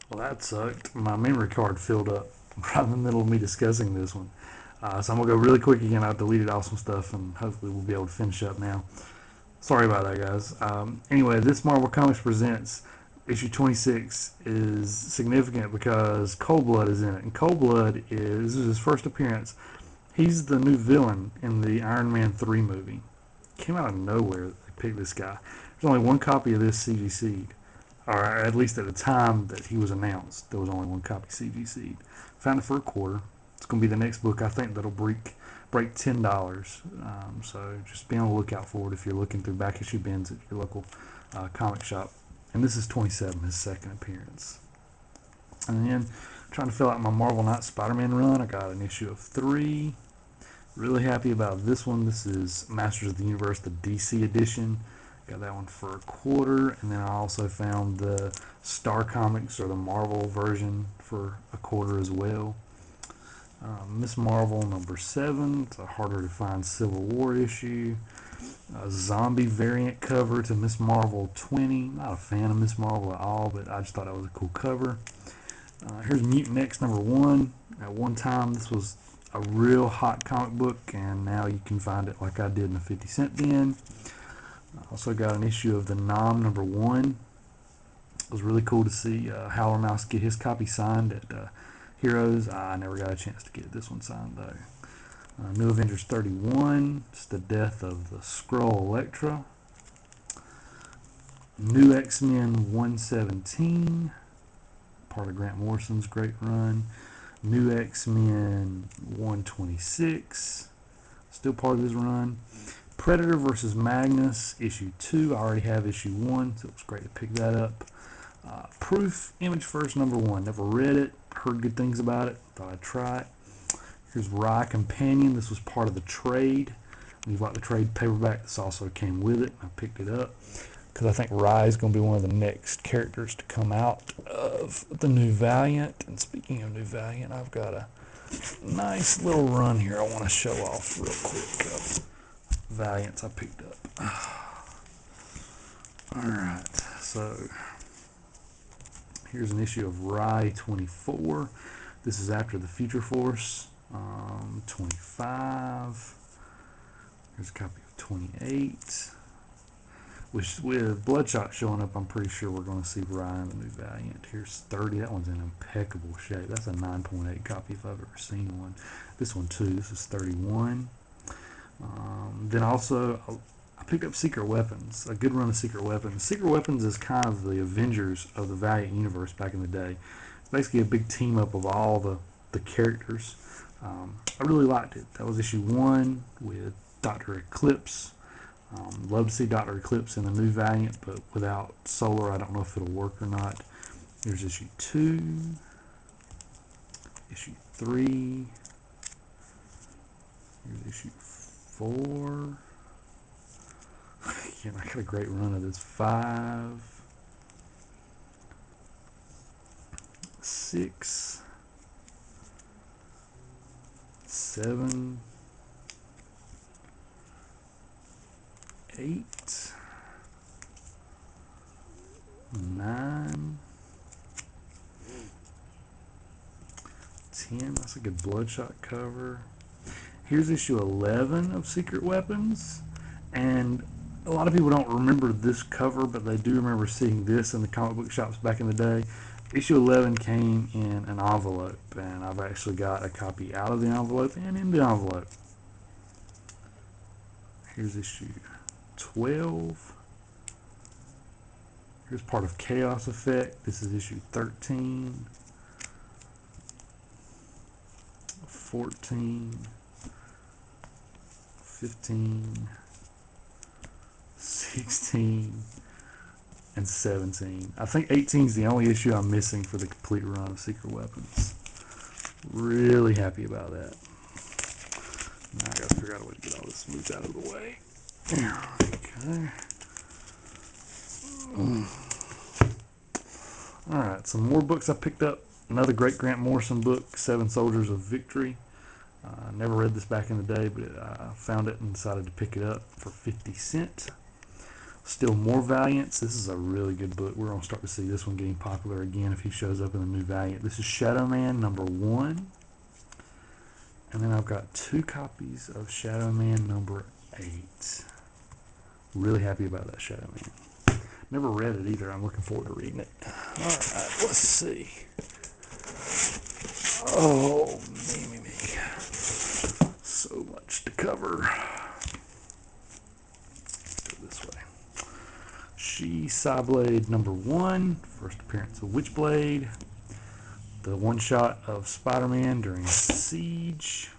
Well, that sucked. My memory card filled up right in the middle of me discussing this one. So I'm going to go really quick again. I've deleted all some stuff, and hopefully we'll be able to finish up now. Sorry about that, guys. Anyway, this Marvel Comics Presents issue 26 is significant because Cold Blood is in it. And Cold Blood is, this is his first appearance. He's the new villain in the Iron Man 3 movie. Came out of nowhere. They picked this guy. There's only one copy of this CGC'd, or at least at the time that he was announced, there was only one copy CGC'd. Found it for a quarter. It's going to be the next book I think that'll break $10. So just be on the lookout for it if you're looking through back issue bins at your local comic shop. And this is 27, his second appearance. And then trying to fill out my Marvel Knights Spider-Man run, I got an issue of 3. Really happy about this one. This is Masters of the Universe, the DC edition. Got that one for a quarter. And then I also found the Star Comics or the Marvel version for a quarter as well. Miss Marvel number 7. It's a harder to find Civil War issue. A zombie variant cover to Miss Marvel 20. Not a fan of Miss Marvel at all, but I just thought it was a cool cover. Here's Mutant X number 1. At one time, this was a real hot comic book, and now you can find it like I did in a 50-cent bin. I also got an issue of the Nom number 1. It was really cool to see Howler Mouse get his copy signed at Heroes. I never got a chance to get this one signed though. New Avengers 31. It's the death of the Skrull Elektra. New X-Men 117. Part of Grant Morrison's great run. New X-Men 126. Still part of his run. Predator vs. Magnus, issue 2. I already have issue 1, so it was great to pick that up. Proof, Image First number 1. Never read it, heard good things about it, thought I'd try it. Here's Rye Companion. This was part of the trade. When you bought the trade paperback, this also came with it. I picked it up because I think Rye is going to be one of the next characters to come out of the new Valiant. And speaking of new Valiant, I've got a nice little run here I want to show off real quick of Valiants I picked up. Alright, so here's an issue of Rye 24. This is after the Future Force. 25. Here's a copy of 28. Which, with Bloodshot showing up, I'm pretty sure we're going to see Ryan the new Valiant. Here's 30. That one's in impeccable shape. That's a 9.8 copy if I've ever seen one. This one too. This is 31. Then also, I picked up Secret Weapons. A good run of Secret Weapons. Secret Weapons is kind of the Avengers of the Valiant universe back in the day. It's basically a big team up of all the characters. I really liked it. That was issue 1 with Dr. Eclipse. Love to see Dr. Eclipse in the new Valiant, but without Solar, I don't know if it'll work or not. Here's issue 2, issue 3, here's issue 4. Again, I got a great run of this. 5, 6, 7, 8, 9, 10. That's a good Bloodshot cover. Here's issue 11 of Secret Weapons, and a lot of people don't remember this cover, but they do remember seeing this in the comic book shops back in the day. Issue 11 came in an envelope, and I've actually got a copy out of the envelope and in the envelope. Here's issue 12. Here's part of Chaos Effect. This is issue 13, 14, 15, 16, and 17. I think 18 is the only issue I'm missing for the complete run of Secret Weapons. Really happy about that. Now I gotta figure out a way to get all this moved out of the way. Okay. Alright, some more books I picked up. Another great Grant Morrison book, Seven Soldiers of Victory. Never read this back in the day, but I found it and decided to pick it up for 50 cents. Still more Valiants. This is a really good book. We're going to start to see this one getting popular again if he shows up in the new Valiant. This is Shadow Man #1. And then I've got 2 copies of Shadow Man #8. Really happy about that Shadow Man. Never read it either. I'm looking forward to reading it. Alright, let's see. Oh, me. So much to cover. This way. She Psyblade #1, first appearance of Witchblade, the one-shot of Spider-Man during Siege.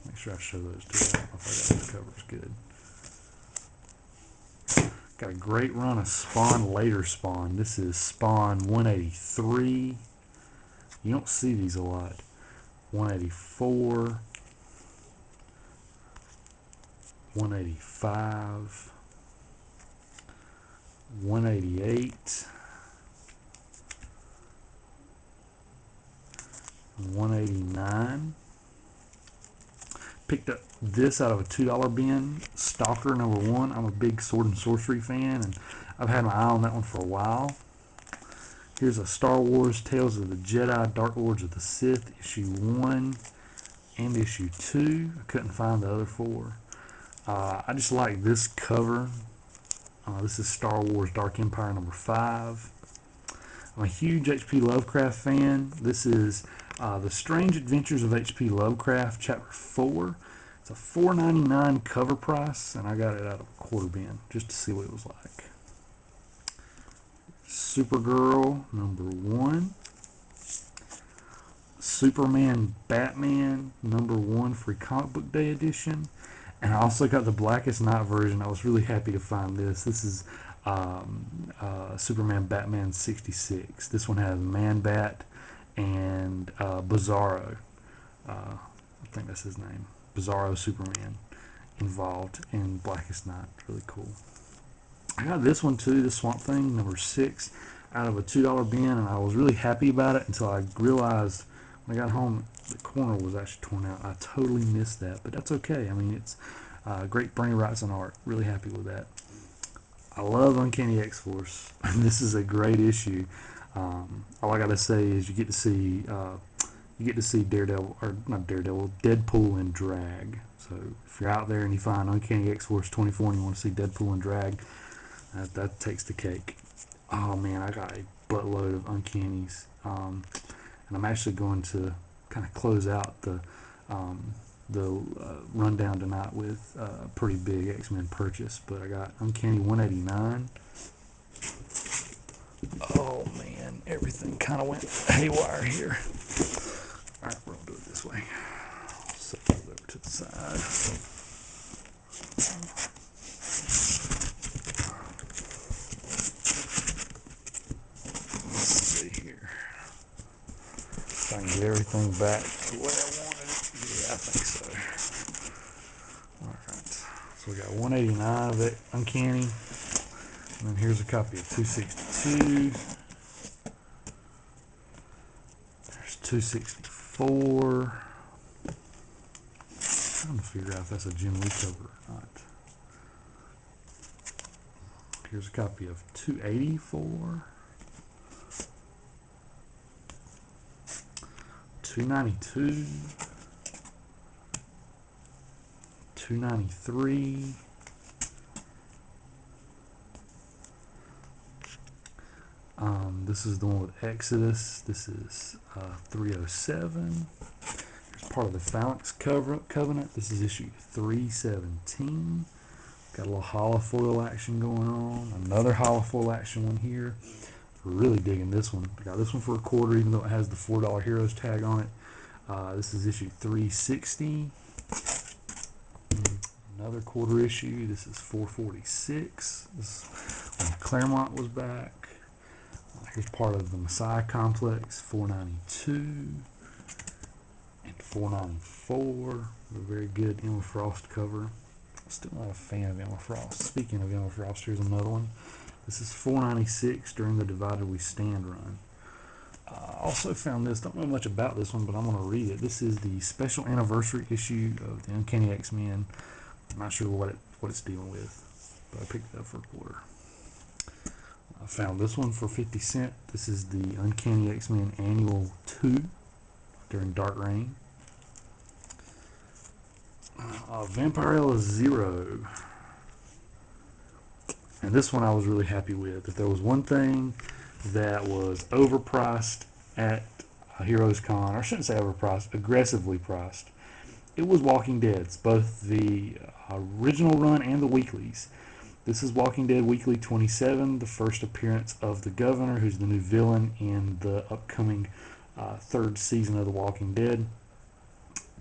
Make sure I show those two. I don't know if I got those covers good. Got a great run of Spawn Later Spawn. This is Spawn 183. You don't see these a lot. 184. 185. 188, 189. Picked up this out of a $2 bin, Stalker #1. I'm a big Sword and Sorcery fan, and I've had my eye on that one for a while. Here's a Star Wars Tales of the Jedi Dark Lords of the Sith, issue 1 and issue 2. I couldn't find the other 4. I just like this cover. This is Star Wars Dark Empire #5. I'm a huge H.P. Lovecraft fan. This is The Strange Adventures of H.P. Lovecraft, Chapter 4. It's a $4.99 cover price, and I got it out of a quarter bin just to see what it was like. Supergirl #1. Superman Batman #1 free comic book day edition. And I also got the Blackest Night version. I was really happy to find this. This is Superman Batman 66. This one has Man-Bat and Bizarro. I think that's his name. Bizarro Superman involved in Blackest Night. Really cool. I got this one too, the Swamp Thing #6 out of a $2 bin, and I was really happy about it until I realized when I got home the corner was actually torn out. I totally missed that, but that's okay. I mean, it's great Bernie Wrightson art. Really happy with that. I love Uncanny X-Force. This is a great issue. All I gotta say is you get to see Daredevil, or not Daredevil, Deadpool in drag. So if you're out there and you find Uncanny X-Force 24 and you want to see Deadpool in drag, that takes the cake. Oh man, I got a buttload of Uncannies, and I'm actually going to kind of close out the rundown tonight with a pretty big X-Men purchase. But I got Uncanny 189. Oh man, everything kind of went haywire here. All right, we're gonna do it this way. Set those over to the side. Let's see here. If I can get everything back the way I wanted it. Yeah, I think so. Alright. So we got 189 of it, Uncanny. And then here's a copy of 262. There's 264. I'm trying to figure out if that's a Jim Lee cover or not. Here's a copy of 284. 292, 293, this is the one with Exodus. This is 307. Here's part of the Phalanx Covenant. This is issue 317. Got a little holofoil action going on. Another holofoil action one here. Really digging this one. I got this one for a quarter, even though it has the $4 Heroes tag on it. This is issue 360. Another quarter issue. This is 446. This is when Claremont was back. Here's part of the Messiah Complex, 492 and 494. A very good Emma Frost cover. Still not a fan of Emma Frost. Speaking of Emma Frost, here's another one. This is 496 during the Divided We Stand run. I also found this, don't know much about this one, but I'm going to read it. This is the special anniversary issue of the Uncanny X-Men. I'm not sure what it's dealing with, but I picked it up for a quarter. I found this one for 50 cents. This is the Uncanny X-Men Annual 2 during Dark Reign. Vampirella Zero. And this one I was really happy with. If there was one thing that was overpriced at Heroescon, or I shouldn't say overpriced, aggressively priced, it was Walking Dead's, both the original run and the weeklies. This is Walking Dead Weekly 27, the first appearance of the Governor, who's the new villain in the upcoming third season of The Walking Dead.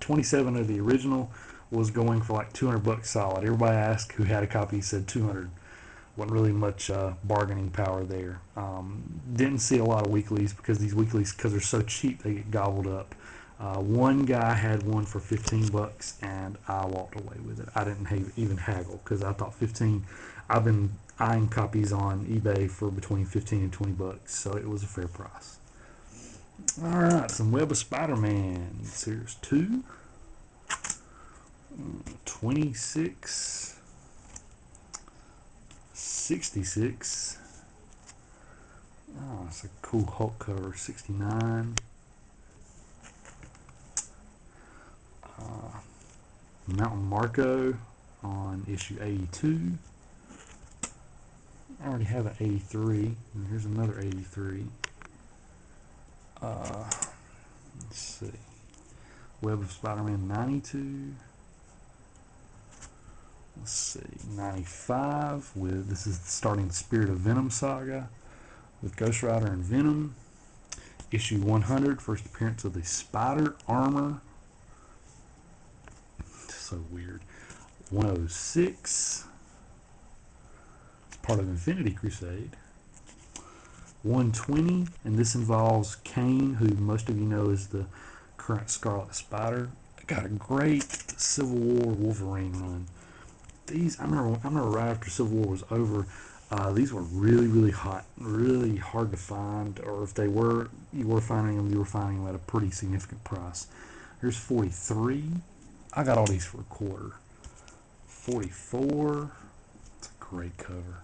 27 of the original was going for like $200 solid. Everybody asked who had a copy, said 200. Wasn't really much bargaining power there. Didn't see a lot of weeklies because these weeklies, because they're so cheap, they get gobbled up. One guy had one for $15 and I walked away with it. I didn't even haggle because I thought 15. I've been eyeing copies on eBay for between 15 and $20, so it was a fair price. All right, some Web of Spider-Man. Series 2. 26. 66. Oh, it's a cool Hulk cover. 69. Mountain Marco on issue 82. I already have an 83. And here's another 83. Let's see. Web of Spider-Man 92. Let's see. 95 with, this is starting the Spirit of Venom saga with Ghost Rider and Venom. Issue 100, first appearance of the Spider Armor. So weird. 106. It's part of Infinity Crusade. 120, and this involves Kane, who most of you know is the current Scarlet Spider. Got a great Civil War Wolverine run. These, I remember right after Civil War was over, these were really hot, really hard to find, or if they were, you were finding them at a pretty significant price. Here's 43. I got all these for a quarter. 44. It's a great cover.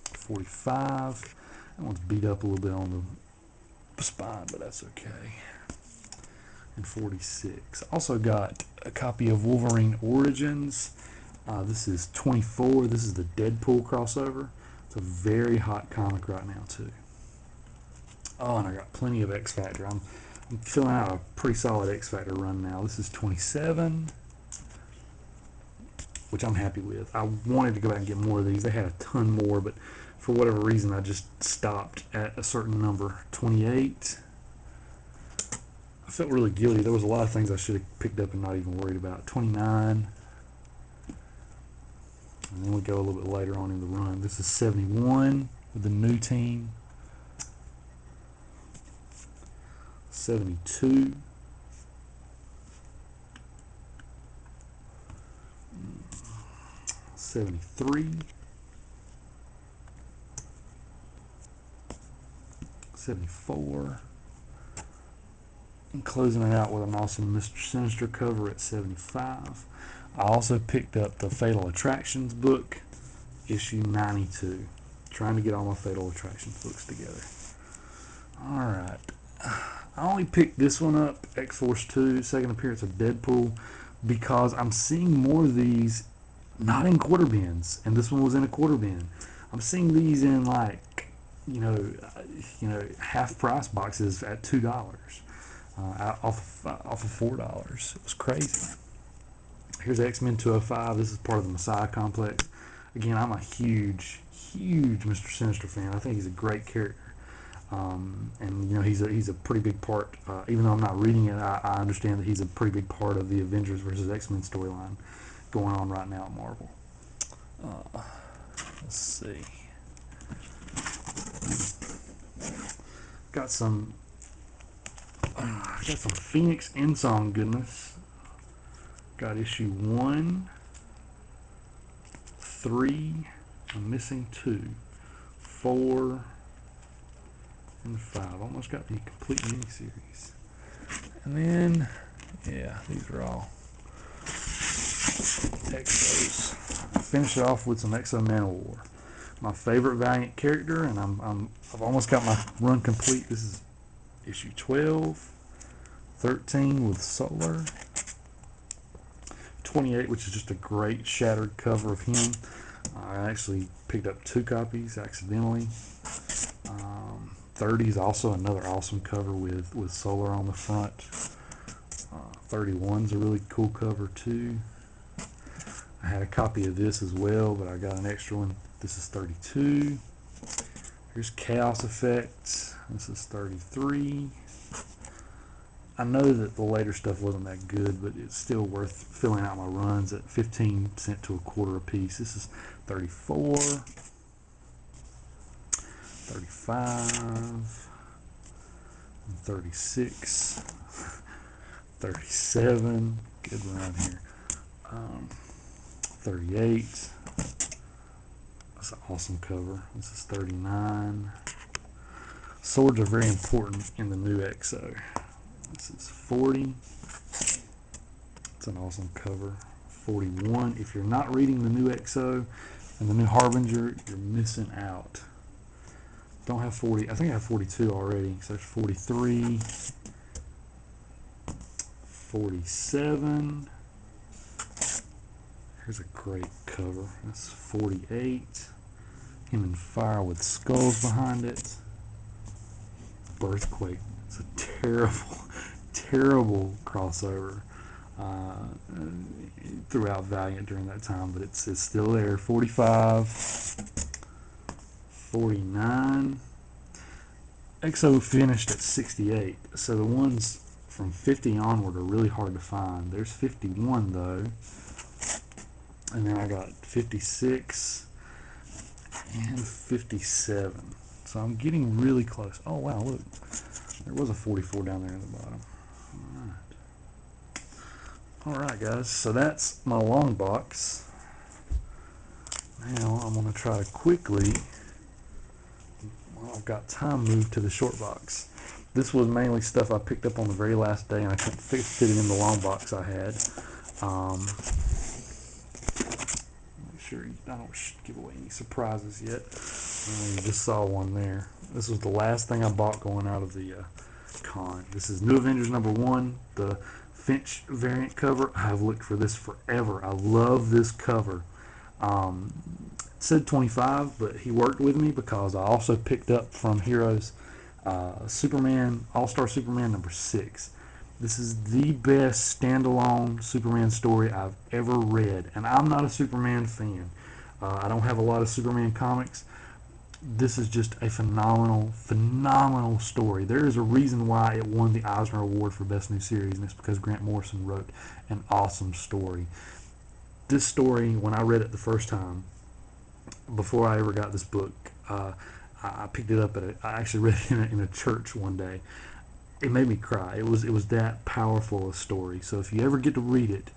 45. That one's beat up a little bit on the spine, but that's okay. And 46. Also got a copy of Wolverine Origins. This is 24. This is the Deadpool crossover. It's a very hot comic right now too. Oh, and I got plenty of X Factor. I'm filling out a pretty solid X Factor run now. This is 27, which I'm happy with. I wanted to go back and get more of these. They had a ton more, but for whatever reason, I just stopped at a certain number. 28. I felt really guilty. There was a lot of things I should have picked up and not even worried about. 29. And then we go a little bit later on in the run. This is 71 with the new team. 72. 73. 74. And closing it out with an awesome Mr. Sinister cover at 75. I also picked up the Fatal Attractions book, issue 92. Trying to get all my Fatal Attractions books together. Alright. I only picked this one up, X-Force 2, second appearance of Deadpool, because I'm seeing more of these not in quarter bins, and this one was in a quarter bin. I'm seeing these in like, you know, half price boxes at $2, off of $4. It was crazy. Here's X-Men 205. This is part of the Messiah Complex. Again, I'm a huge Mr. Sinister fan. I think he's a great character. And you know, he's a pretty big part. Even though I'm not reading it, I understand that he's a pretty big part of the Avengers versus X-Men storyline going on right now at Marvel. Let's see. Got some Phoenix Endsong goodness. Got issue 1, 3. I'm missing 2, 4. And 5. Almost got the complete miniseries. And then, yeah, these are all Exos. Finish it off with some Exo Man-O-War. My favorite Valiant character, and I've almost got my run complete. This is issue 12, 13 with Solar, 28, which is just a great shattered cover of him. I actually picked up 2 copies accidentally. 30 is also another awesome cover with Solar on the front. 31 is a really cool cover too. I had a copy of this as well, but I got an extra one. This is 32. Here's Chaos Effect. This is 33. I know that the later stuff wasn't that good, but it's still worth filling out my runs at 15 cents to a quarter a piece. This is 34, 35, 36, 37. Good run here. 38. That's an awesome cover. This is 39. Swords are very important in the new EXO. This is 40. It's an awesome cover. 41. If you're not reading the new EXO and the new Harbinger, you're missing out. Don't have 40. I think I have 42 already. So there's 43. 47. Here's a great cover. That's 48. Him in fire with skulls behind it. Birthquake. It's a terrible, terrible crossover throughout Valiant during that time, but it's still there. 45, 49. EXO finished at 68, so the ones from 50 onward are really hard to find. There's 51 though, and then I got 56 and 57. So I'm getting really close. Oh wow, look. There was a 44 down there in the bottom. Alright guys, so that's my long box. Now I'm going to try to quickly, while I've got time, move to the short box. This was mainly stuff I picked up on the very last day and I couldn't fit it in the long box I had. Make sure I don't give away any surprises yet. You just saw one there. This was the last thing I bought going out of the con. This is New Avengers #1, the Finch variant cover. I've looked for this forever. I love this cover. It said 25, but he worked with me because I also picked up from Heroes Superman, All-Star Superman #6. This is the best standalone Superman story I've ever read, and I'm not a Superman fan. I don't have a lot of Superman comics. This is just a phenomenal, phenomenal story. There is a reason why it won the Eisner Award for Best New Series, and it's because Grant Morrison wrote an awesome story. This story, when I read it the first time, before I ever got this book, I picked it up I actually read it in a church one day. It made me cry. It was that powerful a story. So if you ever get to read it,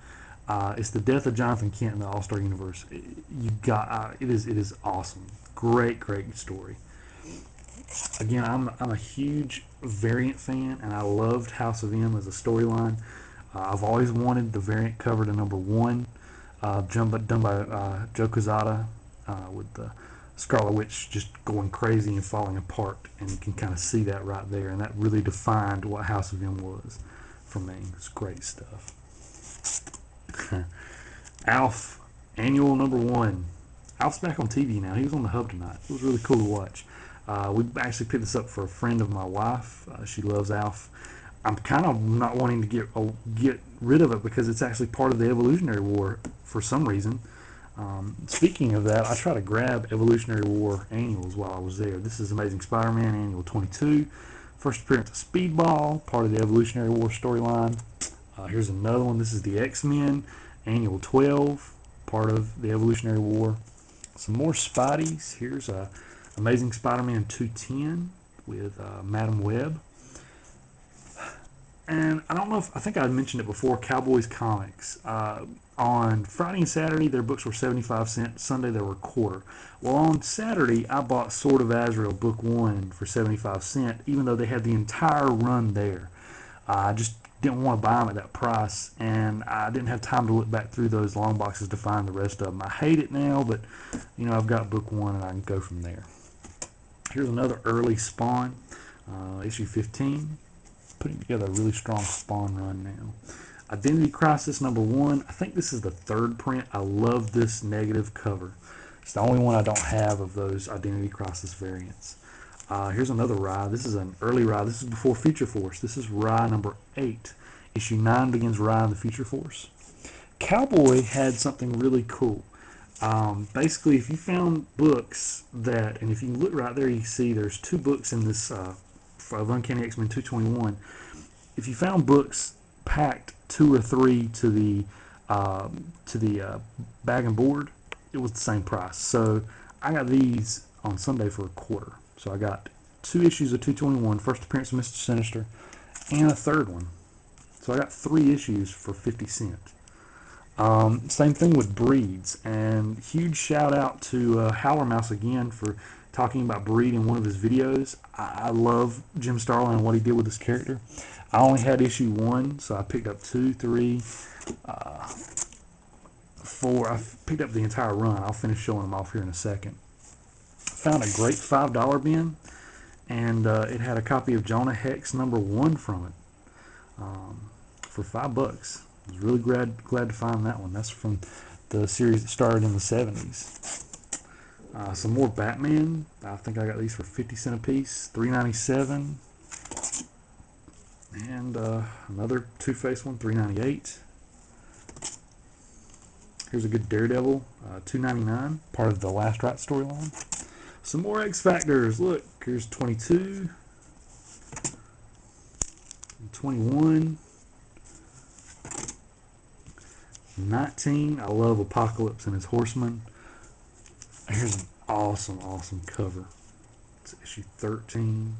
it's the death of Jonathan Kent in the All-Star Universe. It is awesome. Great story. Again, I'm a huge variant fan, and I loved House of M as a storyline. I've always wanted the variant cover to #1, done by Joe Quesada, with the Scarlet Witch just going crazy and falling apart, and you can kind of see that right there, and that really defined what House of M was for me. It's great stuff. Alf, annual #1. Alf's back on TV now. He was on the Hub tonight. It was really cool to watch. We actually picked this up for a friend of my wife. She loves Alf. I'm kind of not wanting to get rid of it because it's actually part of the Evolutionary War for some reason. Speaking of that, I tried to grab Evolutionary War annuals while I was there. This is Amazing Spider-Man Annual 22. First appearance of Speedball, part of the Evolutionary War storyline. Here's another one. This is the X-Men Annual 12, part of the Evolutionary War. Some more Spideys. Here's Amazing Spider-Man 210 with Madam Web. And I don't know if, I think I mentioned it before, Cowboys Comics. On Friday and Saturday, their books were 75 cents. Sunday, they were a quarter. Well, on Saturday, I bought Sword of Azrael Book 1 for 75 cents, even though they had the entire run there. I just didn't want to buy them at that price, and I didn't have time to look back through those long boxes to find the rest of them. I hate it now, but I've got book 1 and I can go from there. Here's another early Spawn, issue 15. Putting together a really strong Spawn run now. Identity Crisis #1. I think this is the 3rd print. I love this negative cover. It's the only one I don't have of those Identity Crisis variants. Here's another Rye. This is an early Rye. This is before Future Force. This is Rye #8. Issue 9 begins Rye in the Future Force. Cowboy had something really cool. Basically, if you found books that, and if you look right there, you see there's 2 books in this of Uncanny X-Men 221. If you found books packed 2 or 3 to the bag and board, it was the same price. So I got these on Sunday for $1. So I got 2 issues of 221, first appearance of Mr. Sinister, and a 3rd one. So I got 3 issues for 50 cents. Same thing with Breeds, and huge shout out to Howler Mouse again for talking about Breed in one of his videos. I love Jim Starlin and what he did with this character. I only had issue 1, so I picked up 2, 3, 4. I picked up the entire run. I'll finish showing them off here in a second. Found a great $5 bin, and it had a copy of Jonah Hex #1 from it for $5. I was really glad to find that one. That's from the series that started in the 70s. Some more Batman. I think I got these for 50 cents a piece, $3.97. And another Two-Face one, $3.98. Here's a good Daredevil, $2.99, part of the Last Right storyline. Some more X Factors. Look, here's 22, 21, 19. I love Apocalypse and his Horsemen. Here's an awesome cover. It's issue 13.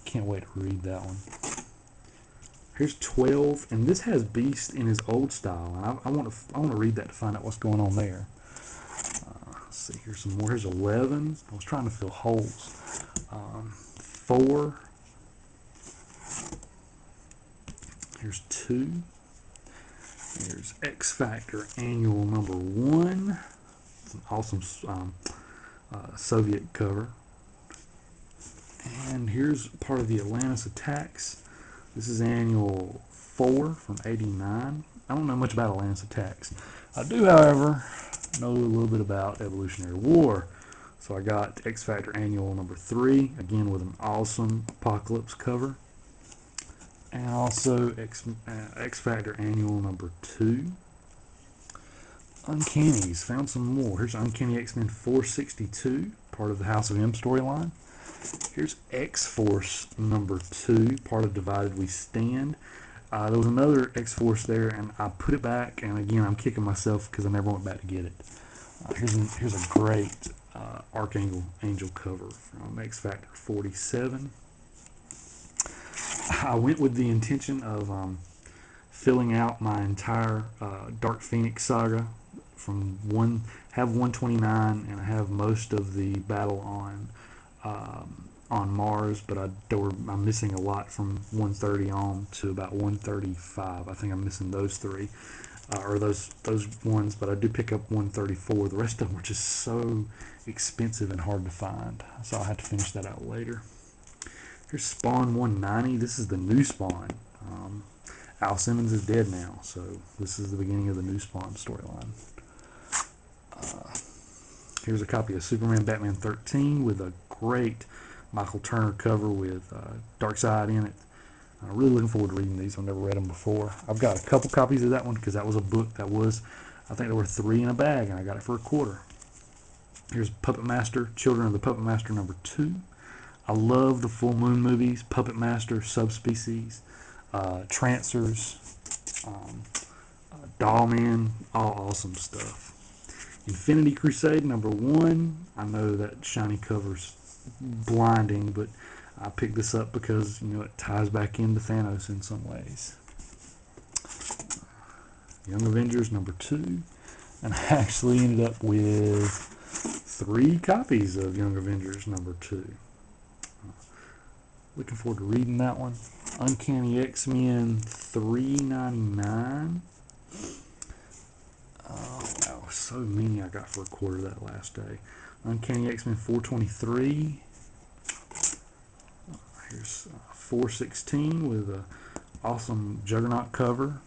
Can't wait to read that one. Here's 12, and this has Beast in his old style, and I want to read that to find out what's going on there. Let's see, here's some more. Here's 11. I was trying to fill holes. 4. Here's 2. Here's X Factor Annual #1. It's an awesome Soviet cover. And here's part of the Atlantis Attacks. This is Annual 4 from '89. I don't know much about Atlantis Attacks. I do, however, know a little bit about Evolutionary War. So I got X Factor Annual #3, again with an awesome Apocalypse cover. And also X Factor Annual #2. Uncannies, found some more. Here's Uncanny X-Men 462, part of the House of M storyline. Here's X-Force #2, part of Divided We Stand. There was another X-Force there, and I put it back, and again, I'm kicking myself because I never went back to get it. Here's a great Archangel cover from X Factor 47. I went with the intention of filling out my entire Dark Phoenix saga from have 129, and I have most of the battle on Mars, but I'm missing a lot from 130 on to about 135. I think I'm missing those 3 or those ones, but I do pick up 134. The rest of them are just so expensive and hard to find, so I'll have to finish that out later. Here's Spawn 190. This is the new Spawn. Al Simmons is dead now, so this is the beginning of the new Spawn storyline. Here's a copy of Superman Batman 13 with a great Michael Turner cover with Darkseid in it. I'm really looking forward to reading these. I've never read them before. I've got a couple copies of that one because that was a book that was, I think there were 3 in a bag, and I got it for $1. Here's Puppet Master, Children of the Puppet Master #2. I love the Full Moon movies, Puppet Master, Subspecies, Trancers, Dollman, all awesome stuff. Infinity Crusade #1. I know that shiny cover's blinding, but I picked this up because it ties back into Thanos in some ways. Young Avengers #2, and I actually ended up with 3 copies of Young Avengers #2. Looking forward to reading that one. Uncanny X-Men $3.99. Oh wow, so many I got for a quarter that last day. Uncanny X-Men 423. Here's 416 with a awesome Juggernaut cover.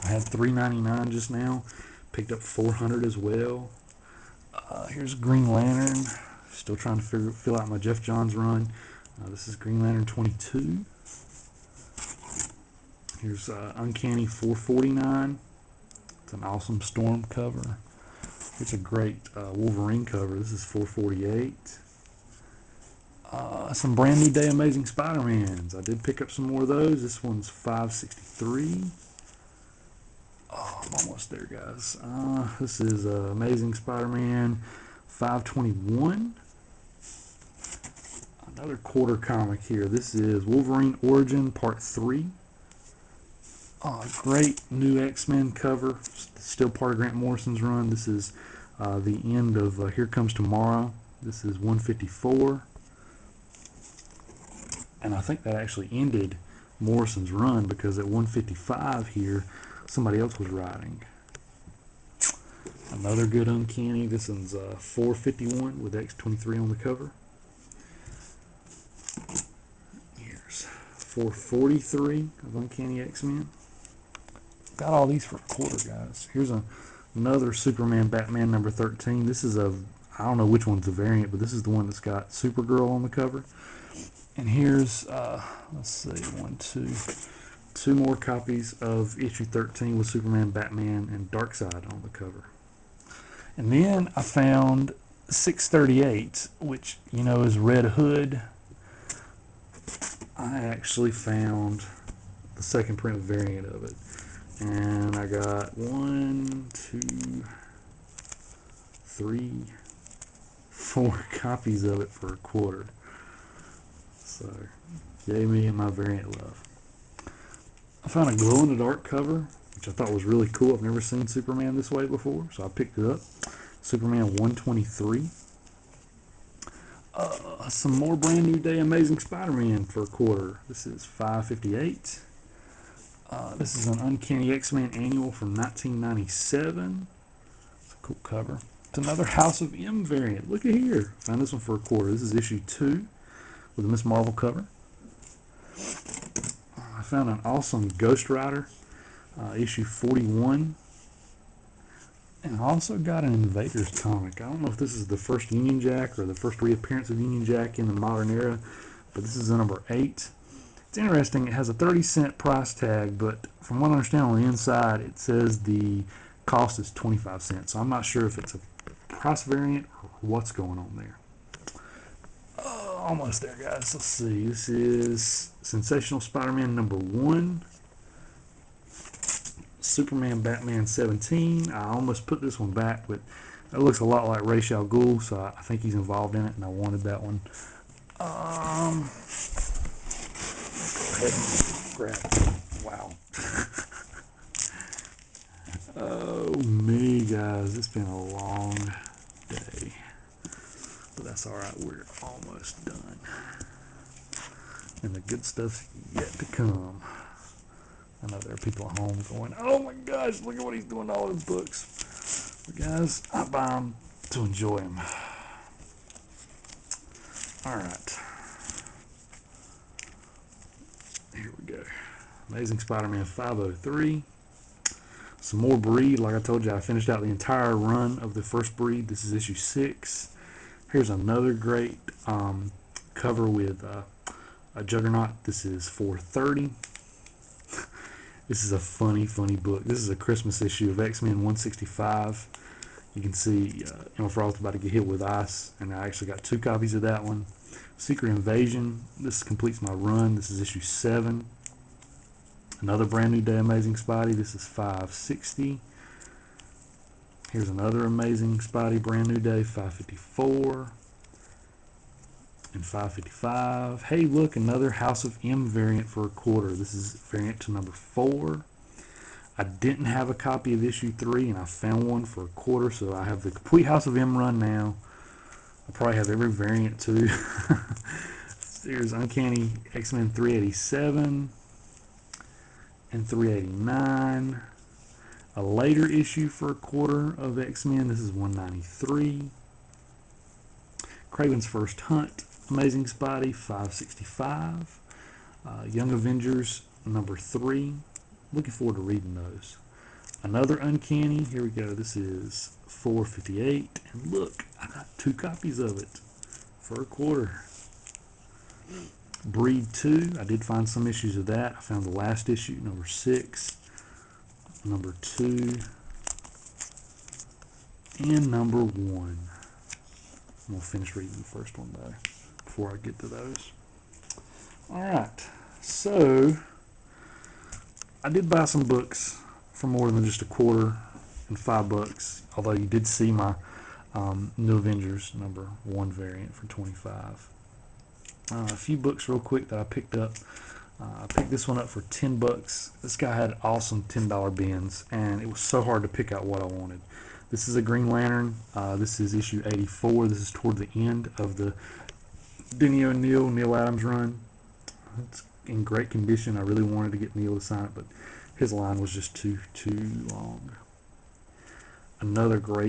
I had $3.99 just now. Picked up 400 as well. Here's Green Lantern. Still trying to fill out my Jeff Johns run. This is Green Lantern 22. Here's Uncanny 449. It's an awesome Storm cover. It's a great Wolverine cover. This is 448. Some brand new Day Amazing Spider-Mans. I did pick up some more of those. This one's 563. Oh, I'm almost there, guys. This is Amazing Spider-Man 521. Another quarter comic here. This is Wolverine Origin Part 3. Great new X-Men cover. Still part of Grant Morrison's run. This is the end of Here Comes Tomorrow. This is 154. And I think that actually ended Morrison's run because at 155 here, somebody else was writing. Another good Uncanny. This one's 451 with X23 on the cover. Here's 443 of Uncanny X-Men. Got all these for a quarter, guys. Here's another Superman Batman number 13. This is I don't know which one's the variant, but this is the one that's got Supergirl on the cover. And here's, let's see, two more copies of issue 13 with Superman, Batman, and Darkseid on the cover. And then I found 638, which, you know, is Red Hood. I actually found the second print variant of it. And I got 1, 2, 3, 4 copies of it for a quarter. So, yay me and my variant love. I found a glow-in-the-dark cover, which I thought was really cool. I've never seen Superman this way before, so I picked it up. Superman 123. Some more brand new Day Amazing Spider-Man for a quarter. This is 558. This is an Uncanny X-Men annual from 1997. It's a cool cover. It's another House of M variant. Look at here. Found this one for a quarter. This is issue 2 with a Miss Marvel cover. I found an awesome Ghost Rider, issue 41. And I also got an Invaders comic. I don't know if this is the first Union Jack or the first reappearance of Union Jack in the modern era, but this is number 8. It's interesting. It has a 30-cent price tag, but from what I understand on the inside, it says the cost is 25 cents. So I'm not sure if it's a price variant or what's going on there. Almost there, guys. Let's see. This is Sensational Spider-Man number 1. Superman Batman 17. I almost put this one back, but it looks a lot like Ra's al Ghul, so I think he's involved in it, and I wanted that one. Go ahead and grab it. Wow. Oh, me, guys. It's been a long day. But that's alright. We're almost done. And the good stuff's yet to come. I know there are people at home going, oh my gosh, look at what he's doing to all his books. But guys, I buy them to enjoy them. Alright. Here we go. Amazing Spider-Man 503. Some more Breed. Like I told you, I finished out the entire run of the first Breed. This is issue 6. Here's another great cover with a Juggernaut. This is 430. This is a funny book. This is a Christmas issue of X-Men 165. You can see Emma Frost about to get hit with ice, and I actually got 2 copies of that one. Secret Invasion. This completes my run. This is issue 7. Another brand new Day Amazing Spidey. This is 560. Here's another Amazing Spidey brand new day, 554 and 555. Hey, look, another House of M variant for a quarter. This is variant to number 4. I didn't have a copy of issue 3, and I found one for a quarter, so I have the complete House of M run now. I probably have every variant too. There's Uncanny X-Men 387 and 389. A later issue for a quarter of X-Men. This is 193. Kraven's First Hunt, Amazing Spidey, 565. Young Avengers number 3. Looking forward to reading those. Another Uncanny. Here we go. This is 458. And look, I got 2 copies of it for a quarter. Breed 2. I did find some issues of that. I found the last issue, number 6, number 2, and number 1. I'm going to finish reading the first one though before I get to those. Alright, so I did buy some books for more than just a quarter and $5, although you did see my New Avengers number 1 variant for 25. A few books real quick that I picked up. I picked this one up for $10. This guy had awesome $10 bins, and it was so hard to pick out what I wanted. This is a Green Lantern. This is issue 84. This is toward the end of the Denny O'Neil, Neil Adams run. It's in great condition. I really wanted to get Neil to sign it, but his line was just too long. Another great